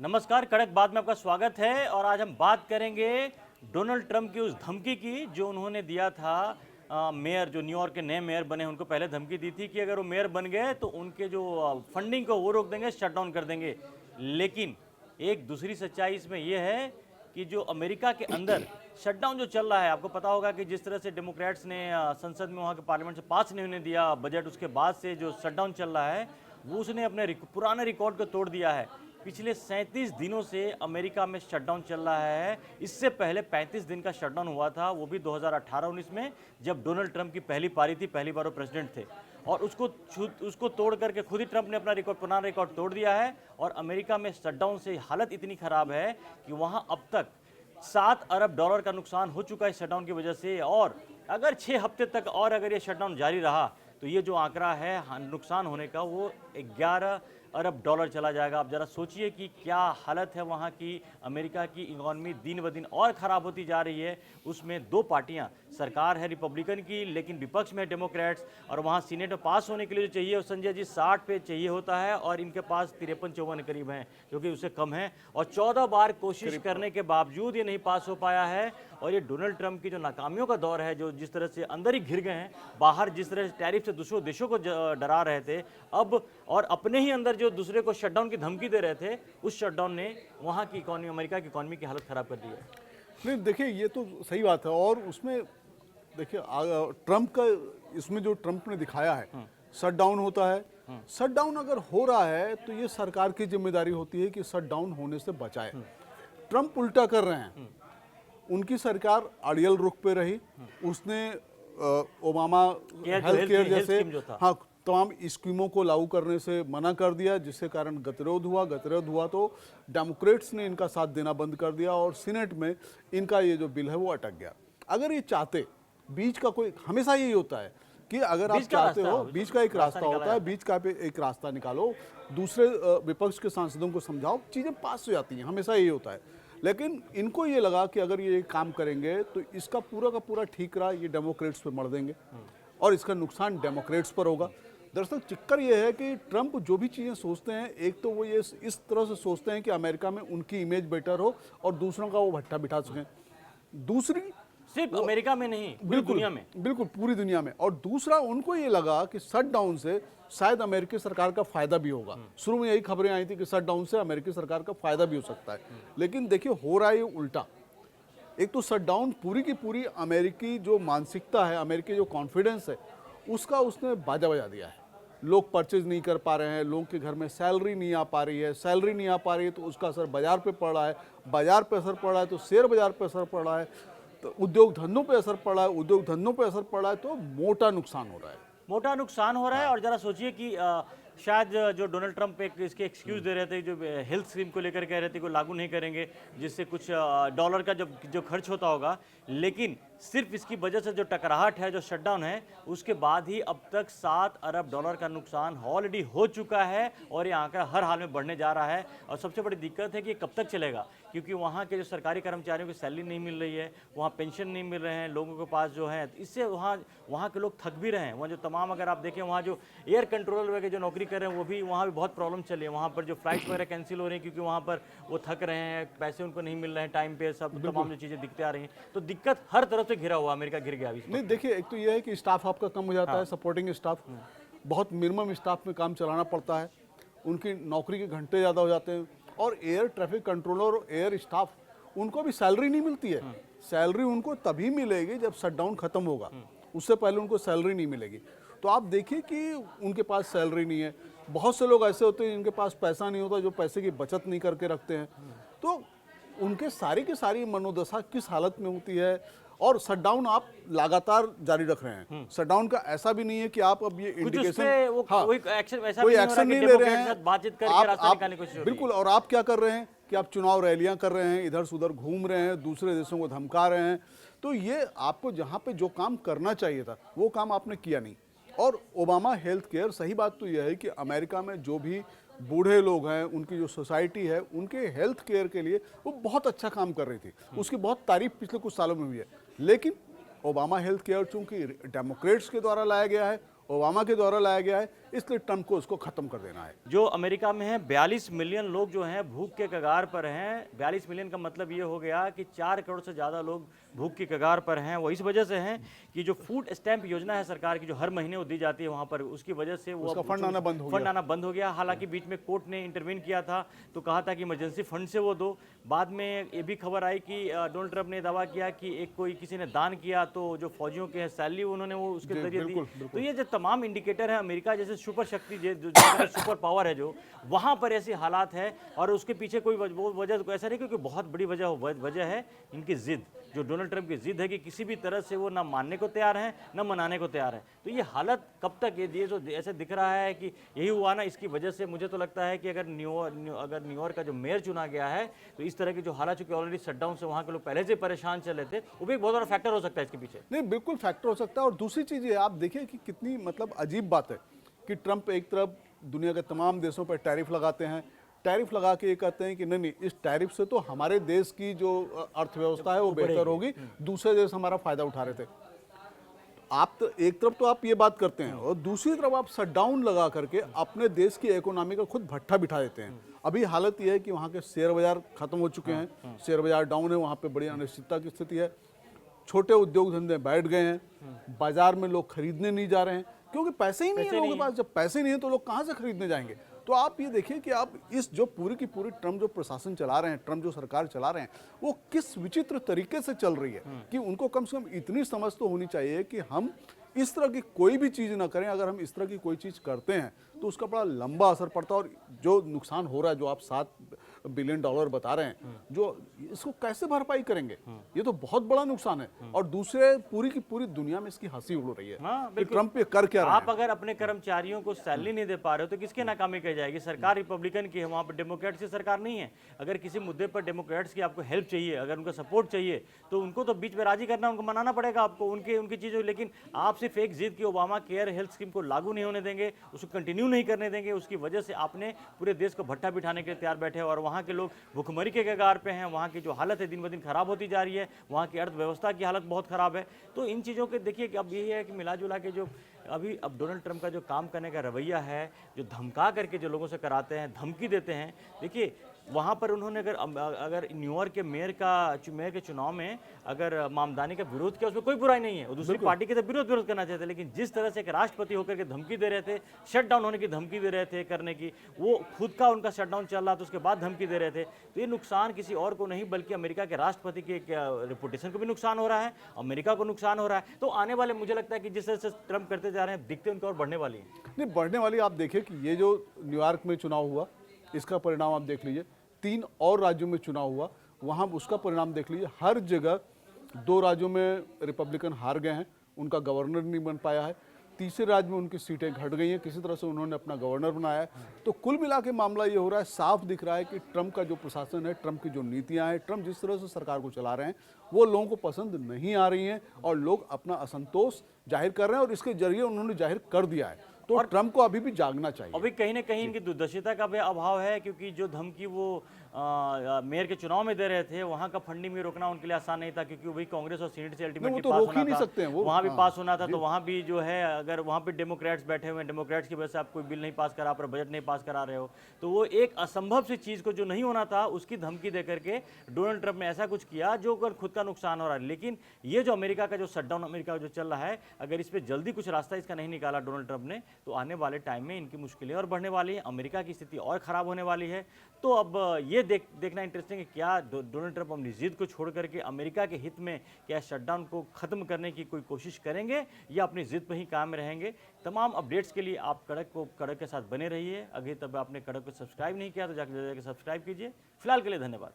नमस्कार, कड़क बात में आपका स्वागत है। और आज हम बात करेंगे डोनाल्ड ट्रंप की उस धमकी की जो उन्होंने दिया था मेयर, जो न्यूयॉर्क के नए मेयर बने, उनको पहले धमकी दी थी कि अगर वो मेयर बन गए तो उनके जो फंडिंग को वो रोक देंगे, शटडाउन कर देंगे। लेकिन एक दूसरी सच्चाई इसमें यह है कि जो अमेरिका के अंदर शटडाउन जो चल रहा है, आपको पता होगा कि जिस तरह से डेमोक्रेट्स ने संसद में, वहाँ के पार्लियामेंट से पास नहीं होने दिया बजट, उसके बाद से जो शटडाउन चल रहा है वो उसने अपने पुराने रिकॉर्ड को तोड़ दिया है। पिछले 37 दिनों से अमेरिका में शटडाउन चल रहा है। इससे पहले 35 दिन का शटडाउन हुआ था, वो भी 2018-19 में, जब डोनाल्ड ट्रंप की पहली पारी थी, पहली बार वो प्रेसिडेंट थे। और उसको तोड़ करके खुद ही ट्रंप ने अपना पुराना रिकॉर्ड तोड़ दिया है। और अमेरिका में शटडाउन से हालत इतनी खराब है कि वहाँ अब तक $7 अरब का नुकसान हो चुका है शटडाउन की वजह से। और अगर 6 हफ्ते तक और अगर ये शटडाउन जारी रहा तो ये जो आंकड़ा है नुकसान होने का, वो $11 अरब चला जाएगा। आप जरा सोचिए कि क्या हालत है वहाँ की। अमेरिका की इकॉनमी दिन ब दिन और ख़राब होती जा रही है। उसमें दो पार्टियाँ, सरकार है रिपब्लिकन की, लेकिन विपक्ष में है डेमोक्रेट्स। और वहाँ सीनेट में पास होने के लिए जो चाहिए संजय जी 60 पे चाहिए होता है, और इनके पास 53-54 करीब हैं, जो कि उससे कम है। और 14 बार कोशिश करने के बावजूद ये नहीं पास हो पाया है। और ये डोनाल्ड ट्रंप की जो नाकामियों का दौर है, जो जिस तरह से अंदर ही घिर गए हैं, बाहर जिस तरह से टैरिफ से दूसरों देशों को डरा रहे थे, अब और अपने ही अंदर जो दूसरे को शटडाउन की धमकी दे रहे थे, उस शटडाउन ने वहाँ की इकॉनमी, अमेरिका की इकॉनमी की हालत खराब कर दी है। नहीं, देखिए ये तो सही बात है। और उसमें देखिए ट्रंप का, इसमें जो ट्रंप ने दिखाया है, शटडाउन होता है। शटडाउन अगर हो रहा है तो ये सरकार की जिम्मेदारी होती है कि शटडाउन होने से बचाए। ट्रंप उल्टा कर रहे हैं। उनकी सरकार अड़ियल रुख पे रही। उसने ओबामा हेल्थ केयर जैसे हाँ तमाम स्कीमों को लागू करने से मना कर दिया, जिसके कारण गतिरोध हुआ तो डेमोक्रेट्स ने इनका साथ देना बंद कर दिया और सीनेट में इनका ये जो बिल है वो अटक गया। अगर ये चाहते, बीच का कोई, हमेशा यही होता है कि अगर आप चाहते हो, बीच का एक रास्ता होता है, बीच का एक रास्ता निकालो, दूसरे विपक्ष के सांसदों को समझाओ, चीज़ें पास हो जाती हैं, हमेशा यही होता है। लेकिन इनको ये लगा कि अगर ये काम करेंगे तो इसका पूरा का पूरा ठीकरा ये डेमोक्रेट्स पे मर देंगे और इसका नुकसान डेमोक्रेट्स पर होगा। दरअसल चक्कर ये है कि ट्रंप जो भी चीज़ें सोचते हैं, एक तो वो ये इस तरह से सोचते हैं कि अमेरिका में उनकी इमेज बेटर हो और दूसरों का वो भट्टा बिठा सकें। दूसरी, सिर्फ अमेरिका में नहीं, पूरी दुनिया में, बिल्कुल पूरी दुनिया में। और दूसरा, उनको ये लगा कि शटडाउन से शायद अमेरिकी सरकार का फायदा भी होगा। शुरू में यही खबरें आई थी कि शटडाउन से अमेरिकी सरकार का फायदा भी हो सकता है। लेकिन देखिए हो रहा है ये उल्टा। एक तो शटडाउन पूरी की पूरी अमेरिकी जो मानसिकता है, अमेरिकी जो कॉन्फिडेंस है, उसका उसने बाजा बजा दिया है। लोग परचेज नहीं कर पा रहे हैं, लोगों के घर में सैलरी नहीं आ पा रही है, सैलरी नहीं आ पा रही है तो उसका असर बाजार पे पड़ रहा है, बाजार पे असर पड़ रहा है तो शेयर बाजार पे असर पड़ रहा है, तो उद्योग धंधों पे असर पड़ रहा है, उद्योग धंधों पे असर पड़ रहा है, तो मोटा नुकसान हो रहा है। मोटा नुकसान हो रहा है। और जरा सोचिए कि शायद जो डोनाल्ड ट्रंप एक इसके एक्सक्यूज दे रहे थे, जो हेल्थ स्कीम को लेकर कह रहे थे को लागू नहीं करेंगे, जिससे कुछ डॉलर का जो खर्च होता होगा, लेकिन सिर्फ इसकी वजह से जो टकराहट है, जो शटडाउन है, उसके बाद ही अब तक $7 अरब का नुकसान ऑलरेडी हो चुका है। और ये आंकड़ा हर हाल में बढ़ने जा रहा है। और सबसे बड़ी दिक्कत है कि ये कब तक चलेगा, क्योंकि वहाँ के जो सरकारी कर्मचारियों की सैलरी नहीं मिल रही है, वहाँ पेंशन नहीं मिल रहे हैं लोगों के पास जो है, इससे वहाँ के लोग थक भी रहे हैं। वहाँ जो तमाम, अगर आप देखें, वहाँ जो एयर कंट्रोलर वगैरह जो नौकरी कर रहे हैं, वो भी, वहाँ भी बहुत प्रॉब्लम चल रही है। वहाँ पर जो फ्लाइट्स वगैरह कैंसिल हो रही हैं, क्योंकि वहाँ पर वो थक रहे हैं, पैसे उनको नहीं मिल रहे हैं टाइम पे, सब तमाम जो चीज़ें दिखते आ रही हैं। तो दिक्कत हर तरफ से घिरा हुआ, अमेरिका घिर गया अभी। नहीं, देखिए एक तो ये है कि स्टाफ आपका कम हो जाता है, सपोर्टिंग स्टाफ, बहुत मिनिमम स्टाफ में काम चलाना पड़ता है, उनकी नौकरी के घंटे ज़्यादा हो जाते हैं। और एयर ट्रैफिक कंट्रोलर और एयर स्टाफ, उनको भी सैलरी नहीं मिलती है। सैलरी उनको तभी मिलेगी जब शटडाउन खत्म होगा, उससे पहले उनको सैलरी नहीं मिलेगी। तो आप देखिए कि उनके पास सैलरी नहीं है। बहुत से लोग ऐसे होते हैं जिनके पास पैसा नहीं होता, जो पैसे की बचत नहीं करके रखते हैं। तो उनके सारी की सारी मनोदशा किस हालत में होती है। और शटडाउन आप लगातार जारी रख रहे हैं। शटडाउन का ऐसा भी नहीं है कि आप अब ये इंडिकेशन, कोई एक्शन नहीं ले रहे हैं, बातचीत करके रास्ता निकालने की कोशिश हो रही है। बिल्कुल। और आप क्या कर रहे हैं कि आप चुनाव रैलियां कर रहे हैं, इधर से उधर घूम रहे हैं, दूसरे देशों को धमका रहे हैं। तो ये आपको जहां पे जो काम करना चाहिए था वो काम आपने किया नहीं। और ओबामा हेल्थ केयर, सही बात तो यह है कि अमेरिका में जो भी बूढ़े लोग हैं, उनकी जो सोसाइटी है, उनके हेल्थ केयर के लिए वो बहुत अच्छा काम कर रही थी, उसकी बहुत तारीफ पिछले कुछ सालों में हुई है। लेकिन ओबामा हेल्थ केयर चूंकि डेमोक्रेट्स के द्वारा लाया गया है, ओबामा के द्वारा लाया गया है, इसलिए ट्रम्प को उसको खत्म कर देना है। जो अमेरिका में है 42 मिलियन लोग जो हैं भूख के कगार पर हैं। 42 मिलियन का मतलब ये हो गया कि 4 करोड़ से ज़्यादा लोग भूख की कगार पर हैं। वो इस वजह से हैं कि जो फूड स्टैंप योजना है सरकार की, जो हर महीने वो दी जाती है वहाँ पर, उसकी वजह से वो उसका फंड आना बंद हो गया। हालांकि बीच में कोर्ट ने इंटरवीन किया था, तो कहा था कि इमरजेंसी फंड से वो दो। बाद में ये भी खबर आई कि डोनाल्ड ट्रंप ने दावा किया कि एक कोई किसी ने दान किया तो जो फौजियों के सैलरी उन्होंने वो उसके जरिए दी। तो ये जो तमाम इंडिकेटर है, अमेरिका जैसे सुपर शक्ति जो सुपर पावर है जो, वहाँ पर ऐसे हालात है और उसके पीछे कोई वो वजह तो ऐसा नहीं, क्योंकि बहुत बड़ी वजह है इनकी जिद, जो डोनाल्ड ट्रंप की जिद है कि किसी भी तरह से वो ना मानने को तैयार है ना मनाने को तैयार है। तो ये हालत कब तक, ये जो ऐसे दिख रहा है कि यही हुआ ना, इसकी वजह से मुझे तो लगता है कि अगर न्यूयॉर्क का जो मेयर चुना गया है तो इस तरह की जो हालात, चूंकि ऑलरेडी शटडाउन से वहाँ के लोग पहले से परेशान चल रहे थे, वो भी एक बहुत बड़ा फैक्टर हो सकता है इसके पीछे। नहीं, बिल्कुल फैक्टर हो सकता है। और दूसरी चीज़ ये आप देखिए कि कितनी मतलब अजीब बात है कि ट्रंप एक तरफ दुनिया के तमाम देशों पर टैरिफ लगाते हैं, टैरिफ लगा के ये कहते हैं कि नहीं नहीं, इस टैरिफ से तो हमारे देश की जो अर्थव्यवस्था है वो बेहतर होगी, दूसरे देश हमारा फायदा उठा रहे थे। आप तो एक तरफ तो आप ये बात करते हैं और दूसरी तरफ आप शटडाउन लगा करके अपने देश की इकोनॉमी का खुद भट्ठा बिठा देते हैं। अभी हालत ये है कि वहाँ के शेयर बाजार खत्म हो चुके हैं, शेयर बाजार डाउन है, वहाँ पे बड़ी अनिश्चितता की स्थिति है, छोटे उद्योग धंधे बैठ गए हैं, बाजार में लोग खरीदने नहीं जा रहे हैं क्योंकि पैसे ही नहीं है लोगों के पास। जब पैसे नहीं है तो लोग कहाँ से खरीदने जाएंगे? तो आप ये देखिए कि आप इस जो पूरी की पूरी ट्रम्प जो प्रशासन चला रहे हैं, ट्रम्प जो सरकार चला रहे हैं, वो किस विचित्र तरीके से चल रही है कि उनको कम से कम इतनी समझ तो होनी चाहिए कि हम इस तरह की कोई भी चीज़ ना करें। अगर हम इस तरह की कोई चीज़ करते हैं तो उसका बड़ा लंबा असर पड़ता है और जो नुकसान हो रहा है, जो आप $7 बिलियन बता रहे हैं, जो इसको कैसे भरपाई करेंगे? ये तो बहुत बड़ा नुकसान है। और दूसरे पूरी की पूरी दुनिया में इसकी हंसी उड़ रही है कि ट्रम्प ये कर क्या रहा है। आप अगर अपने कर्मचारियों को सैलरी नहीं दे पा रहे हो तो किसकी नाकामी कही जाएगी? सरकार रिपब्लिकन की है, वहाँ पर डेमोक्रेट्स की सरकार नहीं है। अगर किसी मुद्दे पर डेमोक्रेट्स की आपको हेल्प चाहिए, अगर उनका सपोर्ट चाहिए, तो उनको तो बीच में राजी करना, उनको मनाना पड़ेगा आपको उनकी चीज़ों। लेकिन आप सिर्फ एक जिद की ओबामा केयर हेल्थ स्कीम को लागू नहीं होने देंगे, उसको कंटिन्यू नहीं करने देंगे, उसकी वजह से आपने पूरे देश को भट्टा बिठाने के लिए तैयार बैठे और वहाँ के लोग भुखमरी के कगार पे हैं। वहाँ की जो हालत है दिन ब दिन खराब होती जा रही है, वहाँ की अर्थव्यवस्था की हालत बहुत खराब है। तो इन चीज़ों के देखिए कि अब यही है कि मिला जुला के जो अब डोनाल्ड ट्रंप का जो काम करने का रवैया है, जो धमका करके जो लोगों से कराते हैं, धमकी देते हैं, देखिए वहाँ पर उन्होंने अगर न्यूयॉर्क के मेयर के चुनाव में अगर मामदानी का विरोध किया, उसमें कोई बुराई नहीं है, वो दूसरी पार्टी के साथ विरोध करना चाहते, लेकिन जिस तरह से एक राष्ट्रपति होकर के धमकी दे रहे थे, शटडाउन होने की धमकी दे रहे थे करने की, वो खुद का उनका शटडाउन चल रहा था, उसके बाद धमकी दे रहे थे, तो ये नुकसान किसी और को नहीं बल्कि अमेरिका के राष्ट्रपति के रेपुटेशन को भी नुकसान हो रहा है, अमेरिका को नुकसान हो रहा है। तो आने वाले मुझे लगता है कि जिस तरह से ट्रंप करते जा रहे हैं, दिखते उनकी और बढ़ने वाली है। नहीं, बढ़ने वाली। आप देखिए कि ये जो न्यूयॉर्क में चुनाव हुआ, इसका परिणाम आप देख लीजिए। 3 और राज्यों में चुनाव हुआ, वहाँ उसका परिणाम देख लीजिए। हर जगह 2 राज्यों में रिपब्लिकन हार गए हैं, उनका गवर्नर नहीं बन पाया है। तीसरे राज्य में उनकी सीटें घट गई हैं, किसी तरह से उन्होंने अपना गवर्नर बनाया है। तो कुल मिला के मामला ये हो रहा है, साफ दिख रहा है कि ट्रंप का जो प्रशासन है, ट्रंप की जो नीतियां हैं, ट्रंप जिस तरह से सरकार को चला रहे हैं, वो लोगों को पसंद नहीं आ रही हैं और लोग अपना असंतोष जाहिर कर रहे हैं और इसके जरिए उन्होंने जाहिर कर दिया है। तो और ट्रंप को अभी भी जागना चाहिए। अभी कहीं ना कहीं इनकी दूरदर्शिता का भी अभाव है, क्योंकि जो धमकी वो मेयर के चुनाव में दे रहे थे, वहां का फंडिंग भी रोकना उनके लिए आसान नहीं था, क्योंकि वही कांग्रेस और सीनेट से अल्टीमेटली पास होना था, वहां भी पास होना था। तो वहां भी जो है, अगर वहां पे डेमोक्रेट्स बैठे हुए हैं, डेमोक्रेट्स की वजह से आप कोई बिल नहीं पास करा, पर बजट नहीं पास करा रहे हो, तो वो एक असंभव सी चीज को जो नहीं होना था उसकी धमकी दे करके डोनाल्ड ट्रंप ने ऐसा कुछ किया जो खुद का नुकसान हो रहा है। लेकिन ये जो अमेरिका का जो शटडाउन अमेरिका का जो चल रहा है, अगर इस पर जल्दी कुछ रास्ता इसका नहीं निकाला डोनाल्ड ट्रंप ने, तो आने वाले टाइम में इनकी मुश्किलें और बढ़ने वाली है, अमेरिका की स्थिति और खराब होने वाली है। तो अब ये देखना इंटरेस्टिंग है, क्या डोनाल्ड ट्रंप अपनी जिद को छोड़ करके अमेरिका के हित में क्या शटडाउन को खत्म करने की कोई कोशिश करेंगे या अपनी जिद पर ही कायम रहेंगे। तमाम अपडेट्स के लिए आप कड़क के साथ बने रहिए। अभी तब आपने कड़क को सब्सक्राइब नहीं किया तो जाकर सब्सक्राइब कीजिए। फिलहाल के लिए धन्यवाद।